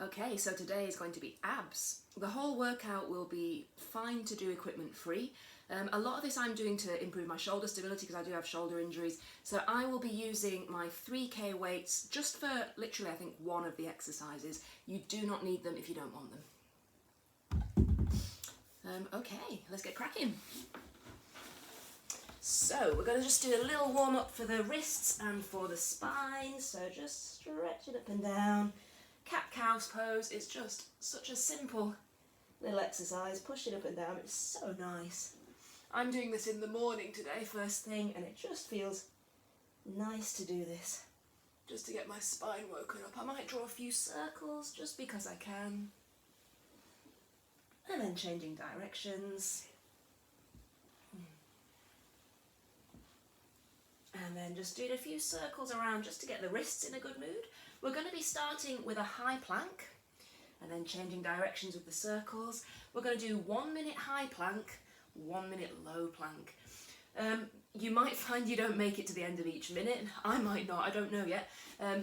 Okay, so today is going to be abs. The whole workout will be fine to do equipment free. A lot of this I'm doing to improve my shoulder stability because I do have shoulder injuries. So I will be using my 3K weights just for literally I think one of the exercises. You do not need them if you don't want them. Okay, let's get cracking. So we're going to just do a little warm up for the wrists and for the spine. So just stretch it up and down. Cat-cow's pose is just such a simple little exercise. Push it up and down, it's so nice. I'm doing this in the morning today, first thing, and it just feels nice to do this. Just to get my spine woken up. I might draw a few circles just because I can. And then changing directions. And then just doing a few circles around just to get the wrists in a good mood. We're going to be starting with a high plank and then changing directions with the circles. We're going to do 1 minute high plank, 1 minute low plank. You might find you don't make it to the end of each minute. I might not, I don't know yet.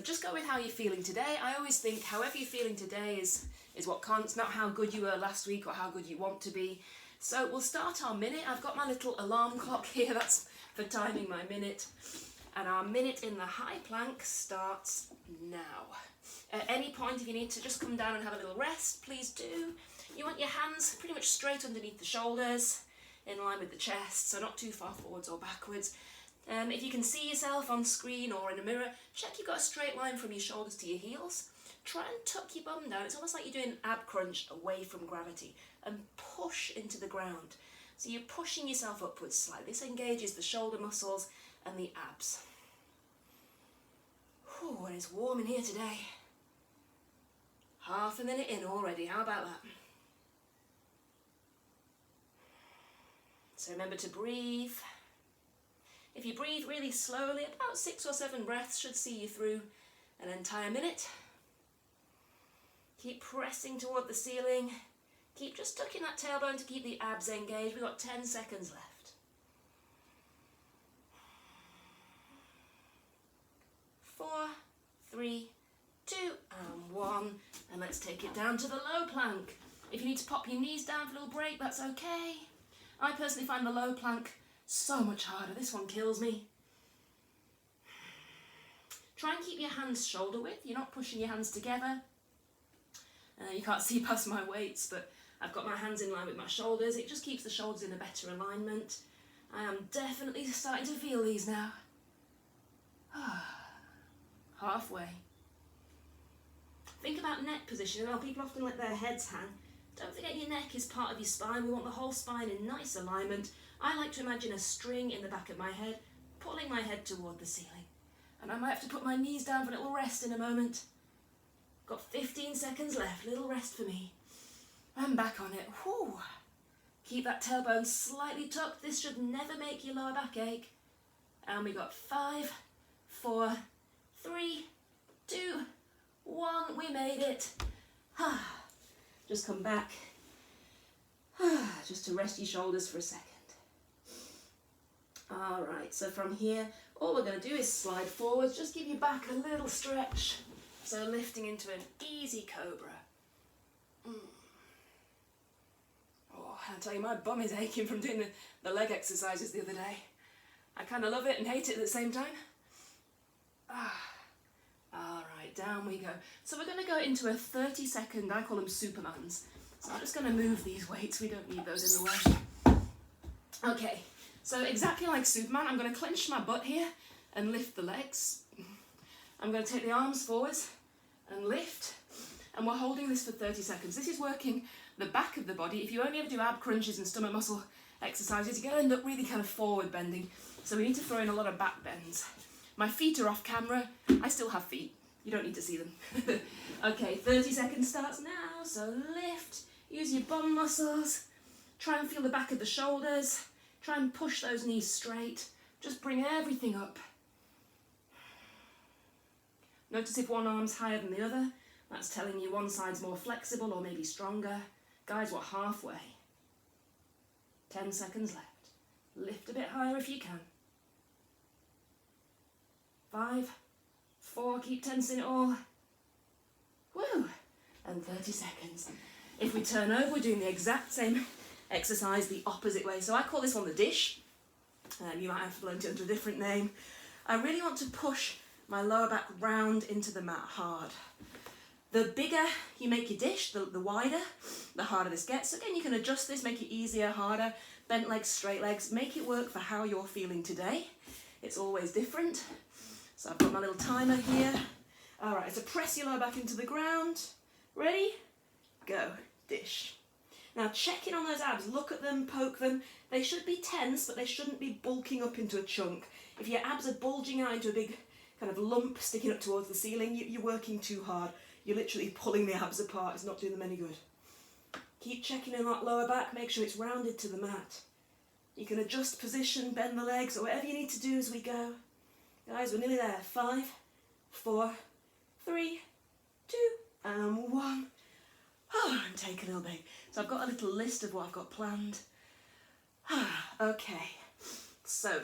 Just go with how you're feeling today. I always think however you're feeling today is what counts, not how good you were last week or how good you want to be. So we'll start our minute. I've got my little alarm clock here, that's for timing my minute. And our minute in the high plank starts now. At any point if you need to just come down and have a little rest, please do. You want your hands pretty much straight underneath the shoulders, in line with the chest, so not too far forwards or backwards. If you can see yourself on screen or in a mirror, check you've got a straight line from your shoulders to your heels. Try and tuck your bum down. It's almost like you're doing an ab crunch away from gravity and push into the ground. So you're pushing yourself upwards slightly. This engages the shoulder muscles and the abs. Whew, and it's warm in here today. Half a minute in already, how about that? So remember to breathe. If you breathe really slowly, about 6 or 7 breaths should see you through an entire minute. Keep pressing toward the ceiling. Keep just tucking that tailbone to keep the abs engaged. We've got 10 seconds left. 4, 3, 2, and 1. And let's take it down to the low plank. If you need to pop your knees down for a little break, that's okay. I personally find the low plank so much harder. This one kills me. Try and keep your hands shoulder width. You're not pushing your hands together. You can't see past my weights, but I've got my hands in line with my shoulders. It just keeps the shoulders in a better alignment. I am definitely starting to feel these now. Halfway. Think about neck position. Well, people often let their heads hang. Don't forget your neck is part of your spine. We want the whole spine in nice alignment. I like to imagine a string in the back of my head, pulling my head toward the ceiling. And I might have to put my knees down for a little rest in a moment. Got 15 seconds left, little rest for me. I'm back on it. Whew. Keep that tailbone slightly tucked. This should never make your lower back ache. And we got 5, 4, 3, 2, 1. We made it. Just come back. Just to rest your shoulders for a second. Alright, so from here, all we're going to do is slide forwards. Just give your back a little stretch. So lifting into an easy cobra. Oh, I'll tell you, my bum is aching from doing the leg exercises the other day. I kind of love it and hate it at the same time. Alright, down we go. So we're going to go into a 30-second, I call them Supermans. So I'm just going to move these weights, we don't need those in the way. Okay, so exactly like Superman, I'm going to clench my butt here and lift the legs. I'm going to take the arms forwards and lift, and we're holding this for 30 seconds. This is working the back of the body. If you only ever do ab crunches and stomach muscle exercises, you're going to end up really kind of forward bending. So we need to throw in a lot of back bends. My feet are off camera. I still have feet. You don't need to see them. Okay, 30 seconds starts now. So lift, use your bum muscles. Try and feel the back of the shoulders. Try and push those knees straight. Just bring everything up. Notice if one arm's higher than the other. That's telling you one side's more flexible or maybe stronger. Guys, we're halfway. 10 seconds left. Lift a bit higher if you can. 5, 4, keep tensing it all. Woo! and 30 seconds. If we turn over, we're doing the exact same exercise the opposite way. So I call this one the dish. You might have learned it under a different name. I really want to push my lower back round into the mat hard. The bigger you make your dish, the wider, the harder this gets. Again, you can adjust this, make it easier, harder, bent legs, straight legs, make it work for how you're feeling today. It's always different. So I've got my little timer here. All right, so press your lower back into the ground. Ready? Go. Dish. Now check in on those abs, look at them, poke them. They should be tense, but they shouldn't be bulking up into a chunk. If your abs are bulging out into a big kind of lump sticking up towards the ceiling, you're working too hard. You're literally pulling the abs apart, it's not doing them any good. Keep checking in that lower back, make sure it's rounded to the mat. You can adjust position, bend the legs, or whatever you need to do as we go. Guys, we're nearly there. 5, 4, 3, 2, and 1. Oh, and take a little break. So I've got a little list of what I've got planned. Okay, so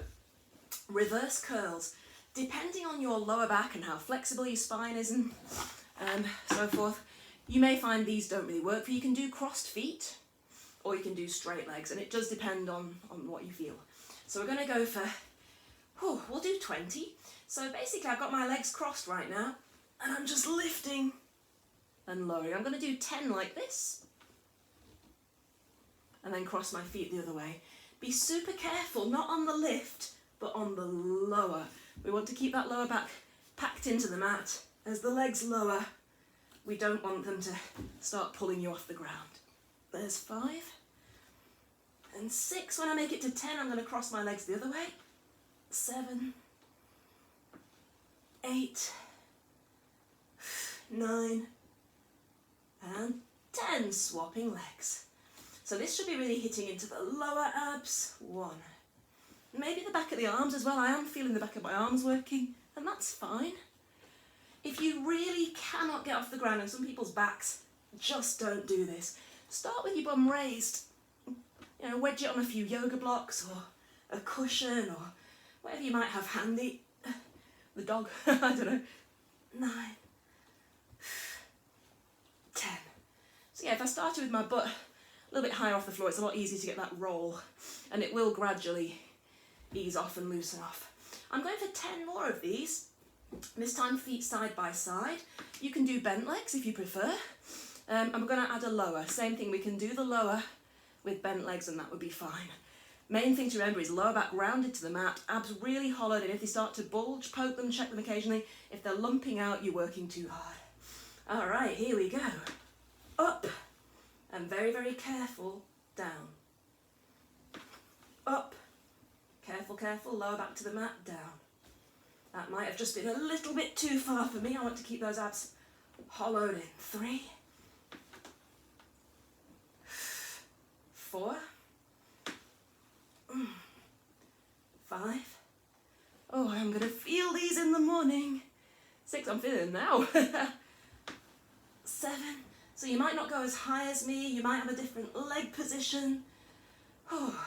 reverse curls. Depending on your lower back and how flexible your spine is and so forth, you may find these don't really work for you. You can do crossed feet or you can do straight legs, and it does depend on what you feel. So we're going to go for, we'll do 20. So basically I've got my legs crossed right now and I'm just lifting and lowering. I'm going to do 10 like this and then cross my feet the other way. Be super careful, not on the lift, but on the lower. We want to keep that lower back packed into the mat. As the legs lower, we don't want them to start pulling you off the ground. There's 5. And 6. When I make it to 10, I'm going to cross my legs the other way. 7, 8, 9, and 10. Swapping legs. So this should be really hitting into the lower abs. 1. Maybe the back of the arms as well. I am feeling the back of my arms working, and that's fine. If you really cannot get off the ground, and some people's backs just don't do this, start with your bum raised. You know, wedge it on a few yoga blocks or a cushion or whatever you might have handy. The dog, I don't know. 9, 10. So yeah, if I started with my butt a little bit higher off the floor, it's a lot easier to get that roll, and it will gradually ease off and loosen off. I'm going for 10 more of these. This time feet side by side. You can do bent legs if you prefer. I'm going to add a lower. Same thing, we can do the lower with bent legs and that would be fine. Main thing to remember is lower back rounded to the mat, abs really hollowed, and if they start to bulge, poke them, check them occasionally. If they're lumping out, you're working too hard. All right, here we go. Up, and very, very careful, down. Up, careful, careful, lower back to the mat, down. That might have just been a little bit too far for me. I want to keep those abs hollowed in. 3, 4, 5. Oh, I'm going to feel these in the morning. 6, I'm feeling now. 7. So you might not go as high as me. You might have a different leg position. Oh,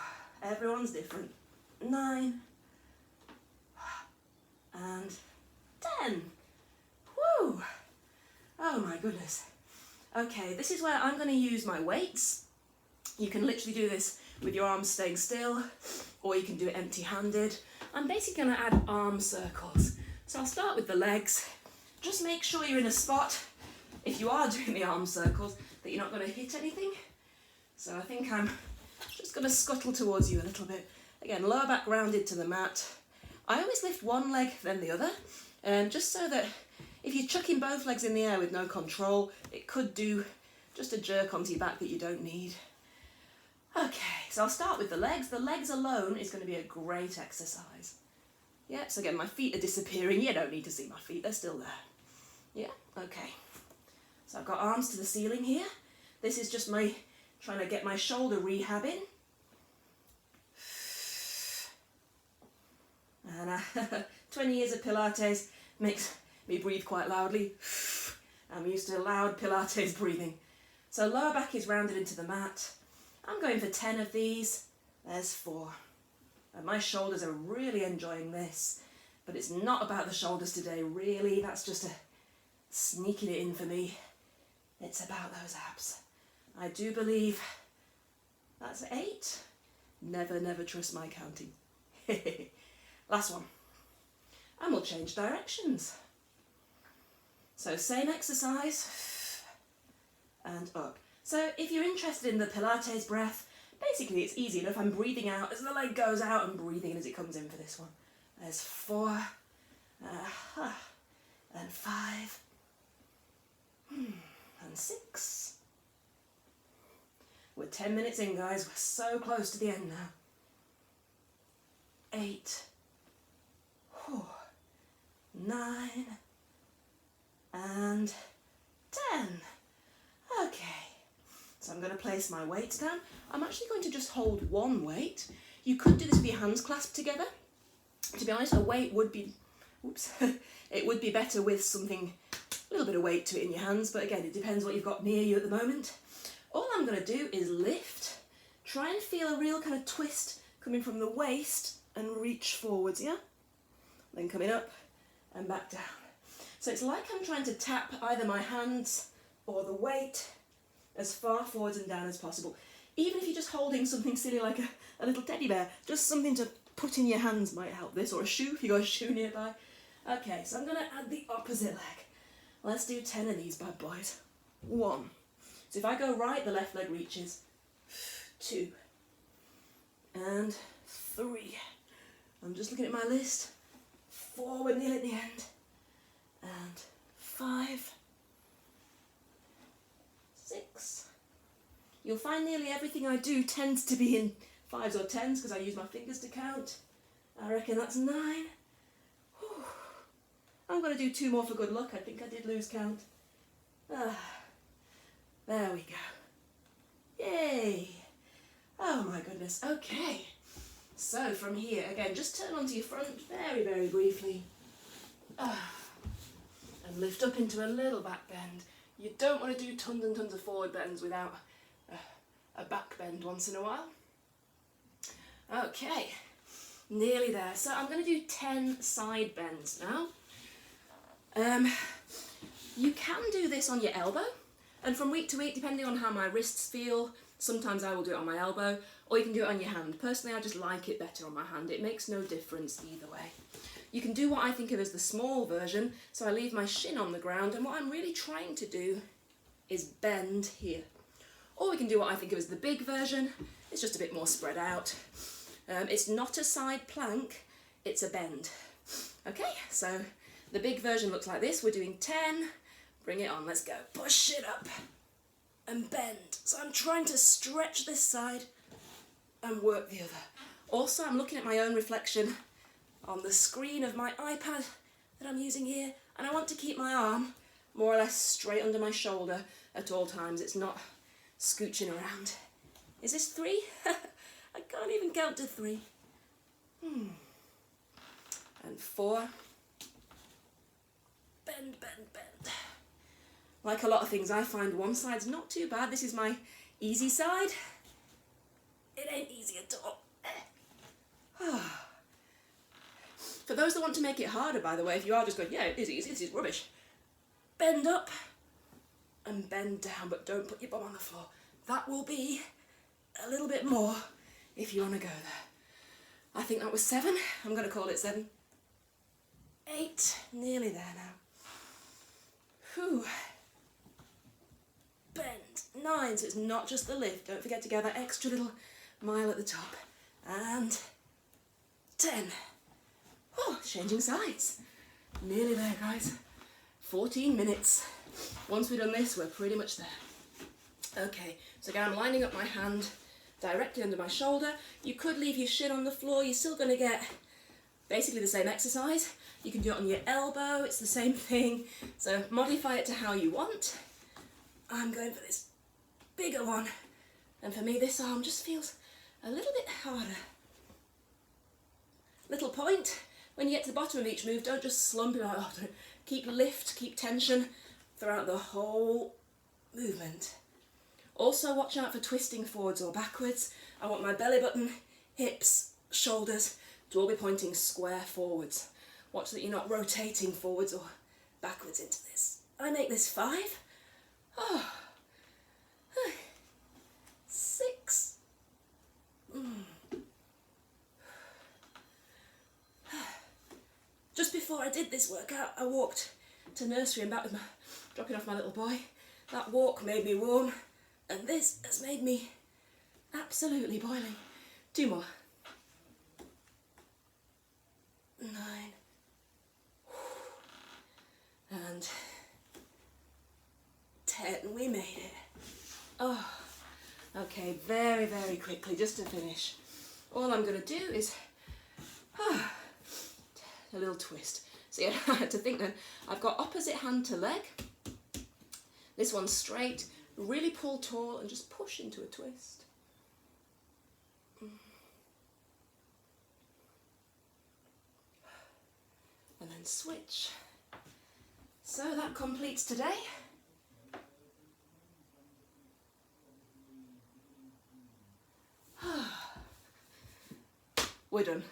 everyone's different. 9. And 10. Woo! Oh my goodness. Okay, this is where I'm going to use my weights. You can literally do this with your arms staying still, or you can do it empty-handed. I'm basically going to add arm circles. So I'll start with the legs. Just make sure you're in a spot, if you are doing the arm circles, that you're not going to hit anything. So I think I'm just going to scuttle towards you a little bit. Again, lower back rounded to the mat. I always lift one leg then the other, just so that if you're chucking both legs in the air with no control, it could do just a jerk onto your back that you don't need. Okay, so I'll start with the legs. The legs alone is going to be a great exercise. Yeah, so again, my feet are disappearing. You don't need to see my feet, they're still there. Yeah, okay. So I've got arms to the ceiling here. This is just my trying to get my shoulder rehab in. And 20 years of Pilates makes me breathe quite loudly. I'm used to loud Pilates breathing. So lower back is rounded into the mat. I'm going for 10 of these. There's 4. And my shoulders are really enjoying this. But it's not about the shoulders today, really. That's just a sneaking it in for me. It's about those abs. I do believe that's 8. Never, never trust my counting. Last one. And we'll change directions. So same exercise and up. So if you're interested in the Pilates breath, basically it's easy enough. I'm breathing out as the leg goes out and breathing in as it comes in for this one. There's 4 and 5 and 6. We're 10 minutes in, guys. We're so close to the end now. 8, 9 and 10. Okay, so I'm going to place my weights down. I'm actually going to just hold one weight. You could do this with your hands clasped together. To be honest, a weight would be, it would be better with something, a little bit of weight to it in your hands, but again, it depends what you've got near you at the moment. All I'm going to do is lift, try and feel a real kind of twist coming from the waist and reach forwards, yeah? Then coming up and back down. So it's like I'm trying to tap either my hands or the weight as far forwards and down as possible. Even if you're just holding something silly like a little teddy bear, just something to put in your hands might help this, or a shoe if you've got a shoe nearby. Okay, so I'm going to add the opposite leg. Let's do 10 of these bad boys. 1. So if I go right, the left leg reaches. 2. And 3. I'm just looking at my list. 4, we're nearly at the end. And 5. 6. You'll find nearly everything I do tends to be in 5s or 10s because I use my fingers to count. I reckon that's 9. Whew. I'm going to do 2 more for good luck. I think I did lose count. There we go. Yay! Oh my goodness. Okay. So from here, again, just turn onto your front very, very briefly. And lift up into a little back bend. You don't want to do tons and tons of forward bends without a back bend once in a while. Okay, nearly there. So I'm going to do 10 side bends now. You can do this on your elbow, and from week to week, depending on how my wrists feel, sometimes I will do it on my elbow, or you can do it on your hand. Personally, I just like it better on my hand. It makes no difference either way. You can do what I think of as the small version, so I leave my shin on the ground, and what I'm really trying to do is bend here. Or we can do what I think of as the big version. It's just a bit more spread out. It's not a side plank, it's a bend. Okay, so the big version looks like this. We're doing 10, bring it on, let's go. Push it up and bend. So I'm trying to stretch this side and work the other. Also, I'm looking at my own reflection on the screen of my iPad that I'm using here, and I want to keep my arm more or less straight under my shoulder at all times. It's not scooching around. Is this 3? I can't even count to 3. And 4. Bend, bend, bend. Like a lot of things, I find one side's not too bad. This is my easy side. It ain't easy at all. For those that want to make it harder, by the way, if you are just going, yeah, it is easy, this is rubbish. Bend up and bend down, but don't put your bum on the floor. That will be a little bit more if you want to go there. I think that was 7. I'm going to call it 7. 8. Nearly there now. Whew. Bend. 9. So it's not just the lift. Don't forget to get that extra little mile at the top. And 10. Oh, changing sides. Nearly there, guys. 14 minutes. Once we've done this, we're pretty much there. Okay, so again, I'm lining up my hand directly under my shoulder. You could leave your shin on the floor. You're still going to get basically the same exercise. You can do it on your elbow. It's the same thing. So modify it to how you want. I'm going for this bigger one. And for me, this arm just feels a little bit harder. Little point. When you get to the bottom of each move, don't just slump it out. Keep lift, keep tension throughout the whole movement. Also watch out for twisting forwards or backwards. I want my belly button, hips, shoulders to all be pointing square forwards. Watch that you're not rotating forwards or backwards into this. I make this 5. Oh. 6. Just before I did this workout, I walked to nursery and back with dropping off my little boy. That walk made me warm, and this has made me absolutely boiling. 2 more. 9. And 10. We made it. Oh, okay, very, very quickly, just to finish. All I'm going to do is a little twist. See, I had to think then, I've got opposite hand to leg. This one's straight, really pull tall and just push into a twist. And then switch. So that completes today. We're done.